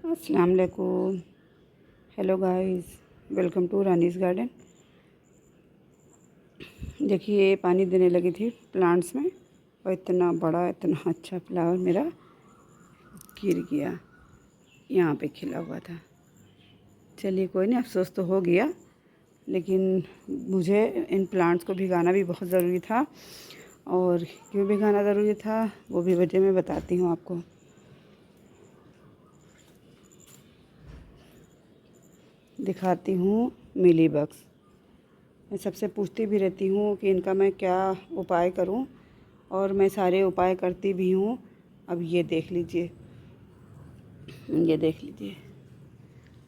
अस्सलाम वालेकुम। Hello guys, welcome to Rani's garden. देखिए ये पानी देने लगी थी प्लांट्स में और इतना बड़ा इतना अच्छा फ्लावर मेरा गिर गया, यहाँ पे खिला हुआ था। चलिए कोई नहीं, अफसोस तो हो गया, लेकिन मुझे इन प्लांट्स को भिगाना भी बहुत ज़रूरी था। और क्यों भिगाना ज़रूरी था वो भी वजह मैं बताती हूँ आपको। दिखाती हूँ मिली बग्स। मैं सबसे पूछती भी रहती हूँ कि इनका मैं क्या उपाय करूँ, और मैं सारे उपाय करती भी हूँ। अब ये देख लीजिए, ये देख लीजिए,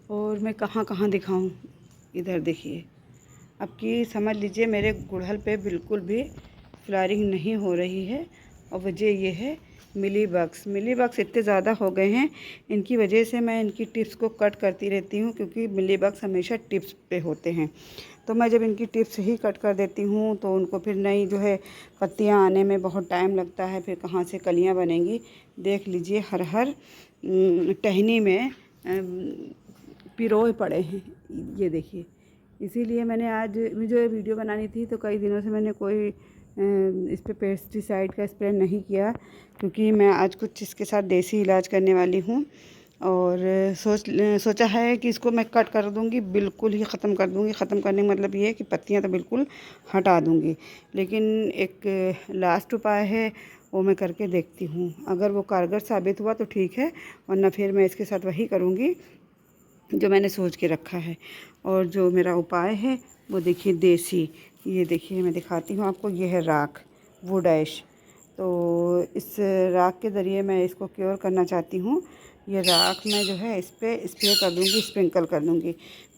और मैं कहाँ कहाँ दिखाऊँ। इधर देखिए, अब की समझ लीजिए मेरे गुड़हल पे बिल्कुल भी फ्लावरिंग नहीं हो रही है, और वजह ये है मिली बग्स इतने ज़्यादा हो गए हैं। इनकी वजह से मैं इनकी टिप्स को कट करती रहती हूँ, क्योंकि मिली बग्स हमेशा टिप्स पे होते हैं। तो मैं जब इनकी टिप्स ही कट कर देती हूँ तो उनको फिर नई जो है पत्तियाँ आने में बहुत टाइम लगता है, फिर कहाँ से कलियाँ बनेंगी। देख लीजिए हर हर टहनी में पिरोए पड़े हैं, ये देखिए। इसीलिए मैंने आज मुझे वीडियो बनानी थी, तो कई दिनों से मैंने कोई इस पे पेस्टिसाइड का स्प्रे नहीं किया, क्योंकि मैं आज कुछ इसके साथ देसी इलाज करने वाली हूँ। और सोचा है कि इसको मैं कट कर दूंगी, बिल्कुल ही ख़त्म कर दूंगी। ख़त्म करने का मतलब ये है कि पत्तियां तो बिल्कुल हटा दूंगी। लेकिन एक लास्ट उपाय है, वो मैं करके देखती हूँ। अगर वो कारगर साबित हुआ तो ठीक है, वरना फिर मैं इसके साथ वही करूँगी जो मैंने सोच के रखा है। और जो मेरा उपाय है वो देखिए देसी, ये देखिए मैं दिखाती हूँ आपको। ये है राख, वुड ऐश। तो इस राख के ज़रिए मैं इसको क्योर करना चाहती हूँ। ये राख मैं जो है इस पर स्प्रे कर दूँगी, स्प्रिंकल कर दूँगी।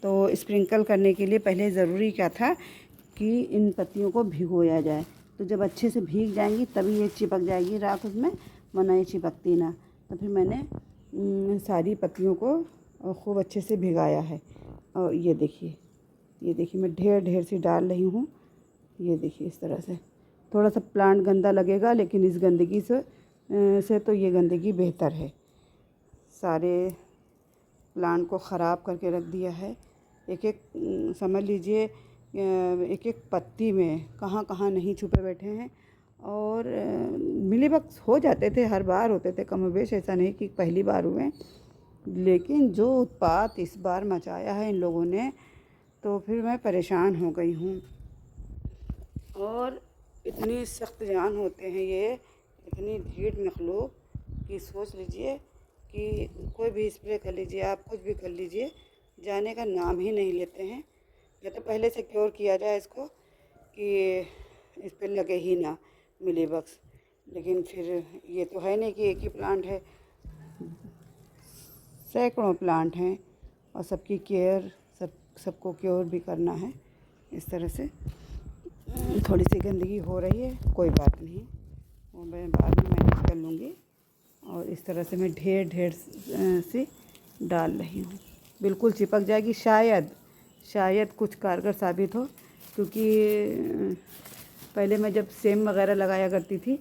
तो स्प्रिंकल करने के लिए पहले ज़रूरी क्या था कि इन पत्तियों को भिगोया जाए। तो जब अच्छे से भीग जाएंगी तभी ये चिपक जाएगी राख उसमें, वरना ये चिपकती ना। तो फिर मैंने सारी पत्तियों को खूब अच्छे से भिगाया है। और ये देखिए, ये देखिए मैं ढेर ढेर सी डाल रही हूँ। ये देखिए इस तरह से। थोड़ा सा प्लांट गंदा लगेगा, लेकिन इस गंदगी से तो ये गंदगी बेहतर है। सारे प्लांट को ख़राब करके रख दिया है। एक एक समझ लीजिए एक एक पत्ती में कहाँ कहाँ नहीं छुपे बैठे हैं। और मिलीबग्स हो जाते थे, हर बार होते थे कमोबेश, ऐसा नहीं कि पहली बार हुए। लेकिन जो उत्पात इस बार मचाया है इन लोगों ने, तो फिर मैं परेशान हो गई हूँ। और इतनी सख्त जान होते हैं ये, इतनी ढीठ मखलूक कि सोच लीजिए कि कोई भी स्प्रे कर लीजिए, आप कुछ भी कर लीजिए, जाने का नाम ही नहीं लेते हैं। या तो पहले से क्योर किया जाए इसको कि इस पर लगे ही ना मिलीबग्स। लेकिन फिर ये तो है नहीं कि एक ही प्लांट है, सैकड़ों प्लांट हैं, और सबकी केयर सबको क्योर भी करना है। इस तरह से थोड़ी सी गंदगी हो रही है, कोई बात नहीं, वो मैं बाद में मैनेज कर लूँगी। और इस तरह से मैं ढेर ढेर सी डाल रही हूँ, बिल्कुल चिपक जाएगी। शायद कुछ कारगर साबित हो, क्योंकि पहले मैं जब सेम वगैरह लगाया करती थी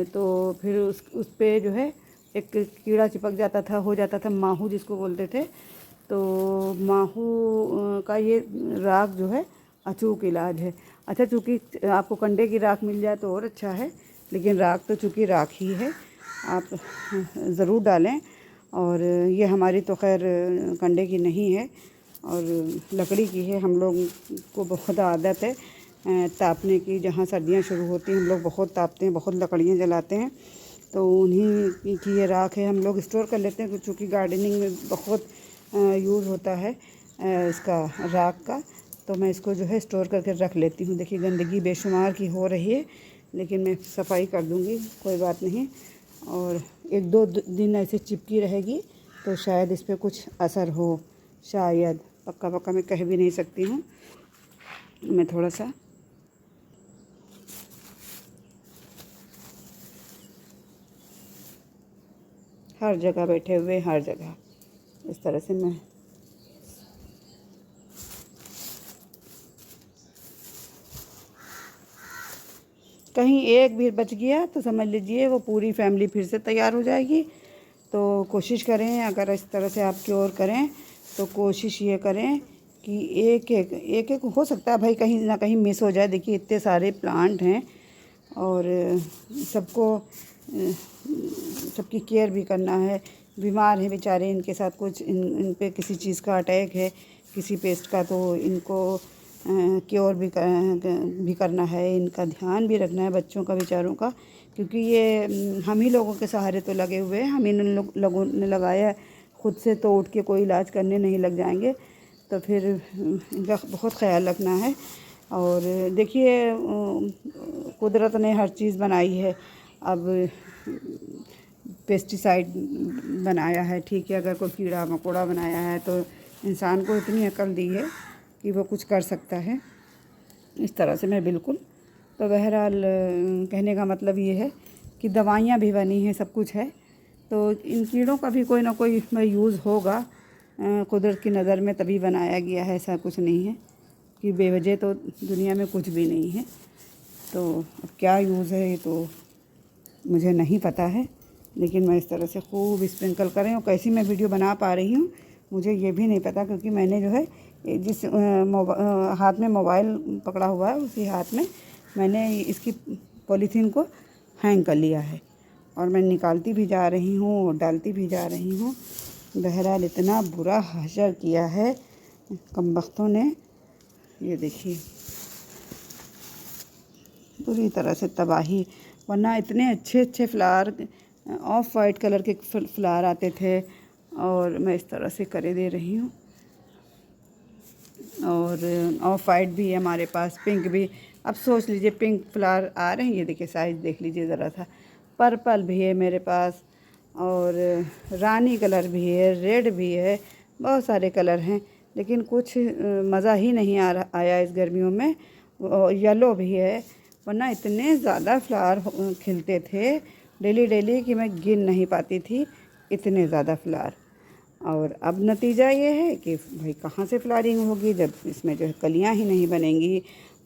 तो फिर उस पे जो है एक कीड़ा चिपक जाता था, हो जाता था माहू जिसको बोलते थे। तो माहू का ये राख जो है अचूक इलाज है। अच्छा, चूँकि आपको कंडे की राख मिल जाए तो और अच्छा है, लेकिन राख तो चूँकि राख ही है, आप ज़रूर डालें। और ये हमारी तो खैर कंडे की नहीं है और लकड़ी की है। हम लोग को बहुत आदत है तापने की। जहाँ सर्दियाँ शुरू होती हैं हम लोग बहुत तापते हैं, बहुत लकड़ियाँ जलाते हैं। तो उन्हीं की ये राख है, हम लोग स्टोर कर लेते हैं, क्योंकि गार्डनिंग में बहुत यूज़ होता है इसका राख का। तो मैं इसको जो है स्टोर करके रख लेती हूँ। देखिए गंदगी बेशुमार की हो रही है, लेकिन मैं सफाई कर दूँगी, कोई बात नहीं। और एक दो दिन ऐसे चिपकी रहेगी तो शायद इस पर कुछ असर हो, शायद। पक्का पक्का मैं कह भी नहीं सकती हूँ। मैं थोड़ा सा हर जगह बैठे हुए, हर जगह इस तरह से मैं कहीं एक भी बच गया तो समझ लीजिए वो पूरी फैमिली फिर से तैयार हो जाएगी। तो कोशिश करें, अगर इस तरह से आप क्योर करें तो कोशिश ये करें कि एक हो सकता है भाई कहीं ना कहीं मिस हो जाए। देखिए इतने सारे प्लांट हैं और सबको सबकी केयर भी करना है। बीमार हैं बेचारे, इनके साथ कुछ इन पे किसी चीज़ का अटैक है, किसी पेस्ट का, तो इनको क्योर भी करना है, इनका ध्यान भी रखना है बच्चों का बेचारों का, क्योंकि ये हम ही लोगों के सहारे तो लगे हुए हैं। हम इन लोगों ने लगाया है, खुद से तो उठ के कोई इलाज करने नहीं लग जाएंगे, तो फिर इनका बहुत ख्याल रखना है। और देखिए कुदरत ने हर चीज़ बनाई है। अब पेस्टिसाइड बनाया है, ठीक है, अगर कोई कीड़ा मकोड़ा बनाया है तो इंसान को इतनी अकल दी है कि वो कुछ कर सकता है। इस तरह से मैं बिल्कुल, तो बहरहाल कहने का मतलब ये है कि दवाइयाँ भी बनी हैं, सब कुछ है, तो इन कीड़ों का भी कोई ना कोई यूज़ होगा कुदरत की नज़र में, तभी बनाया गया है। ऐसा कुछ नहीं है कि बेवजह तो दुनिया में कुछ भी नहीं है। तो अब क्या यूज़ है ये तो मुझे नहीं पता है, लेकिन मैं इस तरह से खूब स्प्रिंकल कर रही हूँ। कैसी मैं वीडियो बना पा रही हूँ मुझे ये भी नहीं पता, क्योंकि मैंने जो है जिस हाथ में मोबाइल पकड़ा हुआ है उसी हाथ में मैंने इसकी पॉलीथीन को हैंग कर लिया है, और मैं निकालती भी जा रही हूँ और डालती भी जा रही हूँ। बहरहाल इतना बुरा हशर किया है कमबख्तों ने, ये देखिए पूरी तरह से तबाही। वरना इतने अच्छे अच्छे फ्लावर, ऑफ वाइट कलर के फ्लावर आते थे, और मैं इस तरह से करे दे रही हूँ। और ऑफ वाइट भी है हमारे पास, पिंक भी। अब सोच लीजिए पिंक फ्लावर आ रहे हैं, ये देखिए साइज़ देख लीजिए ज़रा सा। पर्पल भी है मेरे पास, और रानी कलर भी है, रेड भी है, बहुत सारे कलर हैं, लेकिन कुछ मज़ा ही नहीं आया इस गर्मियों में। येलो भी है, वरना इतने ज़्यादा फ्लावर खिलते थे डेली डेली कि मैं गिन नहीं पाती थी, इतने ज़्यादा फ्लावर। और अब नतीजा ये है कि भाई कहाँ से फ्लावरिंग होगी जब इसमें जो है कलियाँ ही नहीं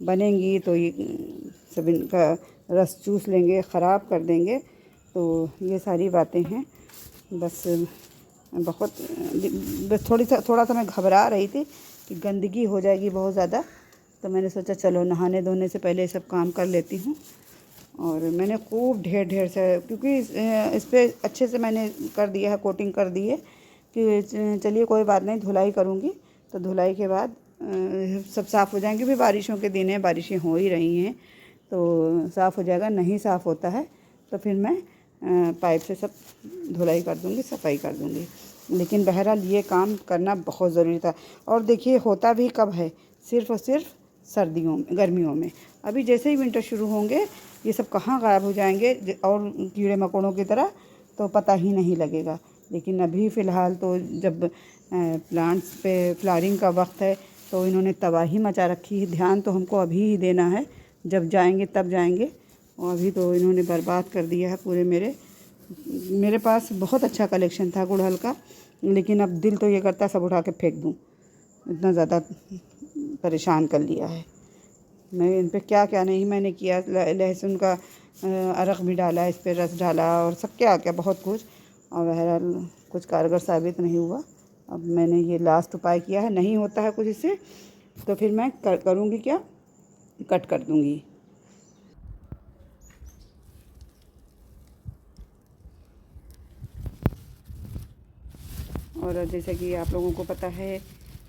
बनेंगी तो ये सब इनका रस चूस लेंगे, ख़राब कर देंगे। तो ये सारी बातें हैं। बस थोड़ा सा मैं घबरा रही थी कि गंदगी हो जाएगी बहुत ज़्यादा, तो मैंने सोचा चलो नहाने धोने से पहले सब काम कर लेती हूँ। और मैंने खूब ढेर से, क्योंकि इस पर अच्छे से मैंने कर दिया है, कोटिंग कर दी है कि चलिए कोई बात नहीं, धुलाई करूँगी तो धुलाई के बाद सब साफ़ हो जाएंगे। भी बारिशों के दिन हैं, बारिशें हो ही रही हैं तो साफ़ हो जाएगा। नहीं साफ़ होता है तो फिर मैं पाइप से सब धुलाई कर दूँगी, सफाई कर दूँगी। लेकिन बहरहाल ये काम करना बहुत ज़रूरी था। और देखिए होता भी कब है, सिर्फ़ और सिर्फ सर्दियों में, गर्मियों में। अभी जैसे ही विंटर शुरू होंगे ये सब कहाँ गायब हो जाएंगे, और कीड़े मकोड़ों की तरह, तो पता ही नहीं लगेगा। लेकिन अभी फ़िलहाल तो जब प्लांट्स पे फ्लावरिंग का वक्त है तो इन्होंने तबाही मचा रखी है। ध्यान तो हमको अभी ही देना है, जब जाएंगे तब जाएंगे, और अभी तो इन्होंने बर्बाद कर दिया है पूरे। मेरे पास बहुत अच्छा कलेक्शन था गुड़हल का, लेकिन अब दिल तो ये करता है सब उठा के फेंक दूँ, इतना ज़्यादा परेशान कर लिया है। मैं इन पे क्या क्या नहीं मैंने किया, लहसुन का अरक भी डाला, इस पर रस डाला, और सब क्या क्या बहुत कुछ, और बहरहाल कुछ कारगर साबित नहीं हुआ। अब मैंने ये लास्ट उपाय किया है, नहीं होता है कुछ इससे तो फिर मैं करूँगी क्या, कट कर दूँगी। और जैसे कि आप लोगों को पता है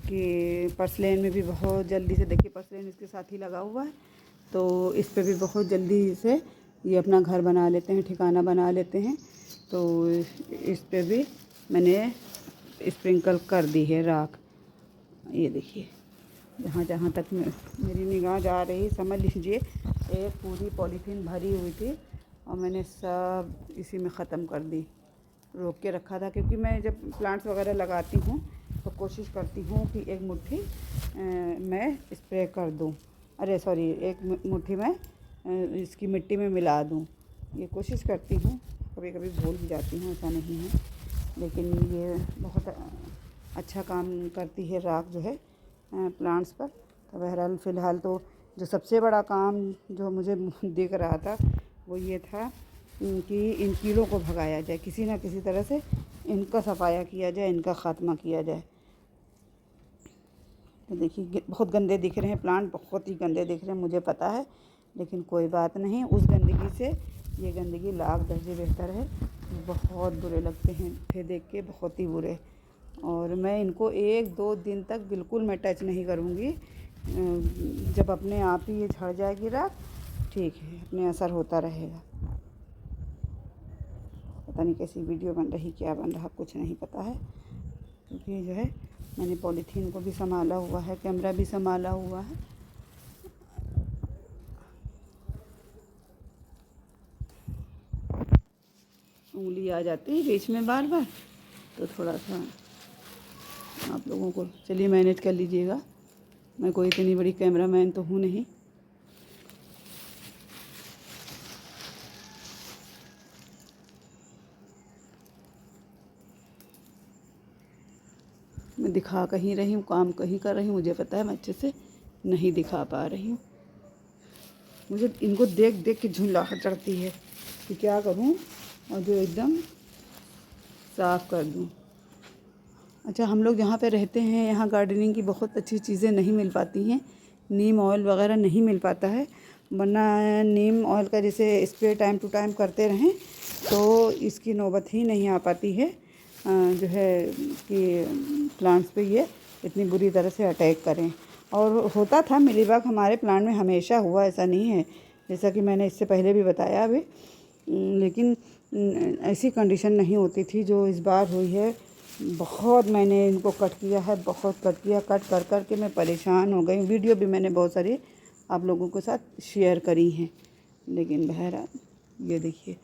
कि पर्सलेन में भी बहुत जल्दी से, देखिए पर्सलेन इसके साथ ही लगा हुआ है, तो इस पे भी बहुत जल्दी से ये अपना घर बना लेते हैं, ठिकाना बना लेते हैं। तो इस पे भी मैंने स्प्रिंकल कर दी है राख। ये देखिए जहाँ जहाँ तक मेरी निगाह जा रही, समझ लीजिए एक पूरी पॉलीथीन भरी हुई थी और मैंने सब इसी में ख़त्म कर दी। रोक के रखा था, क्योंकि मैं जब प्लांट्स वगैरह लगाती हूँ तो कोशिश करती हूँ कि एक मुट्ठी मैं स्प्रे कर दूँ, अरे सॉरी, एक मुट्ठी मैं इसकी मिट्टी में मिला दूँ। ये कोशिश करती हूँ, कभी कभी भूल भी जाती हूँ, ऐसा नहीं है, लेकिन ये बहुत अच्छा काम करती है राख जो है प्लांट्स पर। तो बहरहाल फ़िलहाल तो जो सबसे बड़ा काम जो मुझे दिख रहा था वो ये था कि इन कीड़ों को भगाया जाए, किसी ना किसी तरह से इनका सफाया किया जाए, इनका ख़ात्मा किया जाए। तो देखिए बहुत गंदे दिख रहे हैं प्लांट, बहुत ही गंदे दिख रहे हैं, मुझे पता है, लेकिन कोई बात नहीं। उस गंदगी से ये गंदगी लाख दर्जे बेहतर है। बहुत बुरे लगते हैं फिर देख के, बहुत ही बुरे। और मैं इनको 1-2 दिन तक बिल्कुल मैं टच नहीं करूँगी। जब अपने आप ही ये झड़ जाएगी राख, ठीक है, अपने असर होता रहेगा। पता नहीं कैसी वीडियो बन रही, क्या बन रहा, कुछ नहीं पता है, क्योंकि जो है मैंने पॉलीथीन को भी संभाला हुआ है, कैमरा भी संभाला हुआ है। उंगली आ जाती है बीच में बार बार, तो थोड़ा सा आप लोगों को चलिए मैनेज कर लीजिएगा। मैं कोई इतनी बड़ी कैमरामैन तो हूँ नहीं। मैं दिखा कहीं रही हूँ, काम कहीं कर रही हूँ, मुझे पता है मैं अच्छे से नहीं दिखा पा रही हूँ। मुझे इनको देख देख के झुंझलाहट चढ़ती है कि क्या करूँ और जो एकदम साफ़ कर दूँ। अच्छा, हम लोग जहाँ पे रहते हैं यहाँ गार्डनिंग की बहुत अच्छी चीज़ें नहीं मिल पाती हैं। नीम ऑयल वगैरह नहीं मिल पाता है, वरना नीम ऑयल का जैसे स्प्रे टाइम टू टाइम करते रहें तो इसकी नौबत ही नहीं आ पाती है जो है कि प्लांट्स पे ये इतनी बुरी तरह से अटैक करें। और होता था मिलीबग हमारे प्लांट में हमेशा हुआ, ऐसा नहीं है, जैसा कि मैंने इससे पहले भी बताया अभी, लेकिन ऐसी कंडीशन नहीं होती थी जो इस बार हुई है। बहुत मैंने इनको कट किया है, बहुत कट किया, कट कर कर के मैं परेशान हो गई। वीडियो भी मैंने बहुत सारी आप लोगों के साथ शेयर करी हैं, लेकिन बहरहाल ये देखिए,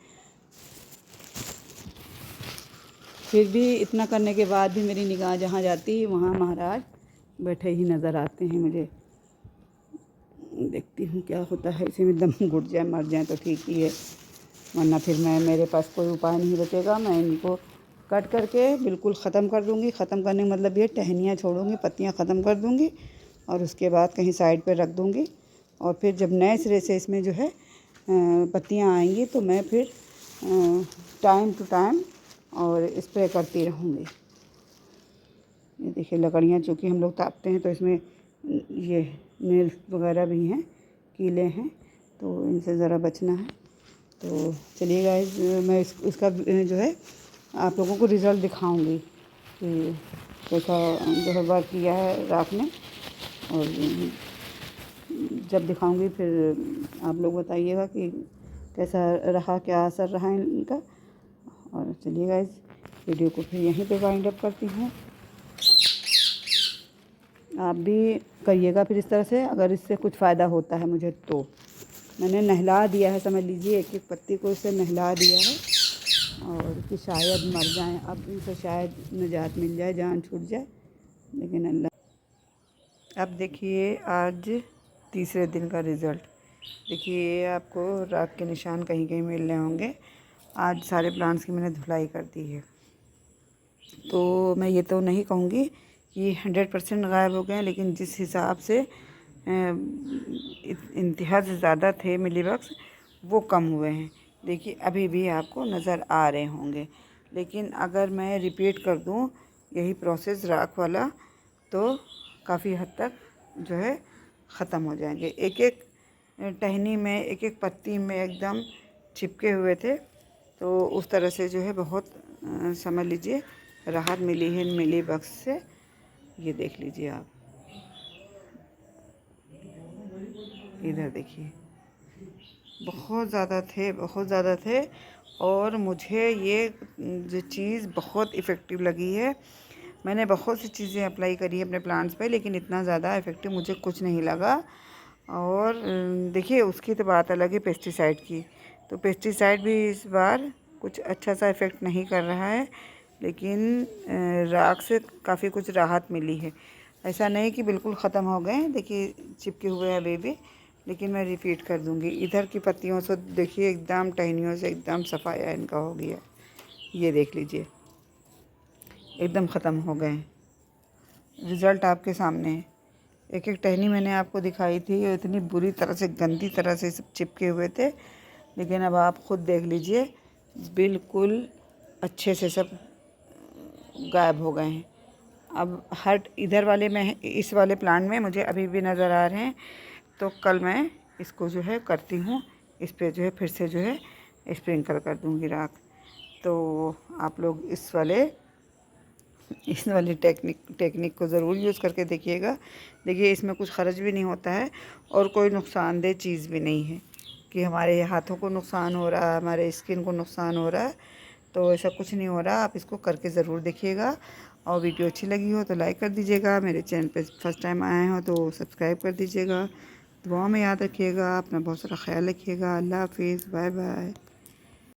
फिर भी इतना करने के बाद भी मेरी निगाह जहाँ जाती है वहाँ महाराज बैठे ही नज़र आते हैं मुझे। देखती हूँ क्या होता है, इसी में दम घुट जाए, मर जाए तो ठीक ही है, वरना फिर मेरे पास कोई उपाय नहीं बचेगा। मैं इनको कट करके बिल्कुल ख़त्म कर दूँगी। ख़त्म करने का मतलब ये टहनियाँ छोड़ूँगी, पत्तियाँ ख़त्म कर दूँगी और उसके बाद कहीं साइड पे रख दूँगी। और फिर जब नए सिरे से इसमें जो है पत्तियाँ आएंगी तो मैं फिर टाइम टू टाइम और स्प्रे करती रहूँगी। ये देखिए लकड़ियाँ चूँकि हम लोग तापते हैं तो इसमें ये नेल्स वगैरह भी हैं, कीले हैं, तो इनसे ज़रा बचना है। तो चलिए गाइस, मैं इसका जो है आप लोगों को रिज़ल्ट दिखाऊंगी कि कैसा जो है वर्क किया है राख ने, और जब दिखाऊंगी फिर आप लोग बताइएगा कि कैसा रहा, क्या असर रहा इनका। और चलिए गाइस, वीडियो को फिर यहीं पे वाइंड अप करती हूँ। आप भी करिएगा फिर इस तरह से, अगर इससे कुछ फ़ायदा होता है मुझे तो। मैंने नहला दिया है, समझ लीजिए एक एक पत्ती को इससे नहला दिया है, और कि शायद मर जाएं, अब इनसे शायद निजात मिल जाए, जान छूट जाए, लेकिन अल्लाह। अब देखिए आज तीसरे दिन का रिज़ल्ट देखिए, आपको राख के निशान कहीं कहीं मिल रहे होंगे। आज सारे प्लांट्स की मैंने धुलाई कर दी है, तो मैं ये तो नहीं कहूँगी कि 100% गायब हो गए, लेकिन जिस हिसाब से इंतहा से ज़्यादा थे मिलीबग्स वो कम हुए हैं। देखिए अभी भी आपको नज़र आ रहे होंगे, लेकिन अगर मैं रिपीट कर दूं यही प्रोसेस राख वाला तो काफ़ी हद तक जो है ख़त्म हो जाएंगे। एक एक टहनी में, एक एक पत्ती में एकदम चिपके हुए थे, तो उस तरह से जो है बहुत समझ लीजिए राहत मिली है इन मिलीबग्स से। ये देख लीजिए आप, इधर देखिए, बहुत ज़्यादा थे, बहुत ज़्यादा थे। और मुझे ये जो चीज़ बहुत इफ़ेक्टिव लगी है। मैंने बहुत सी चीज़ें अप्लाई करी है अपने प्लांट्स पे, लेकिन इतना ज़्यादा इफ़ेक्टिव मुझे कुछ नहीं लगा। और देखिए उसकी तो बात अलग है पेस्टिसाइड की, तो पेस्टिसाइड भी इस बार कुछ अच्छा सा इफ़ेक्ट नहीं कर रहा है, लेकिन राख से काफ़ी कुछ राहत मिली है। ऐसा नहीं कि बिल्कुल ख़त्म हो गए, देखिए चिपके हुए हैं अभी भी, लेकिन मैं रिपीट कर दूंगी। इधर की पत्तियों से देखिए एकदम टहनियों से एकदम सफाया इनका हो गया, ये देख लीजिए एकदम ख़त्म हो गए। रिज़ल्ट आपके सामने है। एक एक टहनी मैंने आपको दिखाई थी, इतनी बुरी तरह से, गंदी तरह से सब चिपके हुए थे, लेकिन अब आप ख़ुद देख लीजिए, बिल्कुल अच्छे से सब गायब हो गए हैं। अब हर इधर वाले में, इस वाले प्लांट में मुझे अभी भी नज़र आ रहे हैं। तो कल मैं इसको जो है करती हूँ, इस पे जो है फिर से जो है स्प्रिंकल कर दूँगी राख। तो आप लोग इस वाली टेक्निक को ज़रूर यूज़ करके देखिएगा। देखिए, इसमें कुछ खर्च भी नहीं होता है और कोई नुकसानदेह चीज़ भी नहीं है कि हमारे हाथों को नुकसान हो रहा है, हमारे स्किन को नुकसान हो रहा है। तो ऐसा कुछ नहीं हो रहा। आप इसको करके ज़रूर देखिएगा और वीडियो अच्छी लगी हो तो लाइक कर दीजिएगा। मेरे चैनल पे फर्स्ट टाइम आए हो तो सब्सक्राइब कर दीजिएगा। दुआ में याद रखिएगा, अपना बहुत सारा ख्याल रखिएगा। अल्लाह हाफिज़, बाय बाय।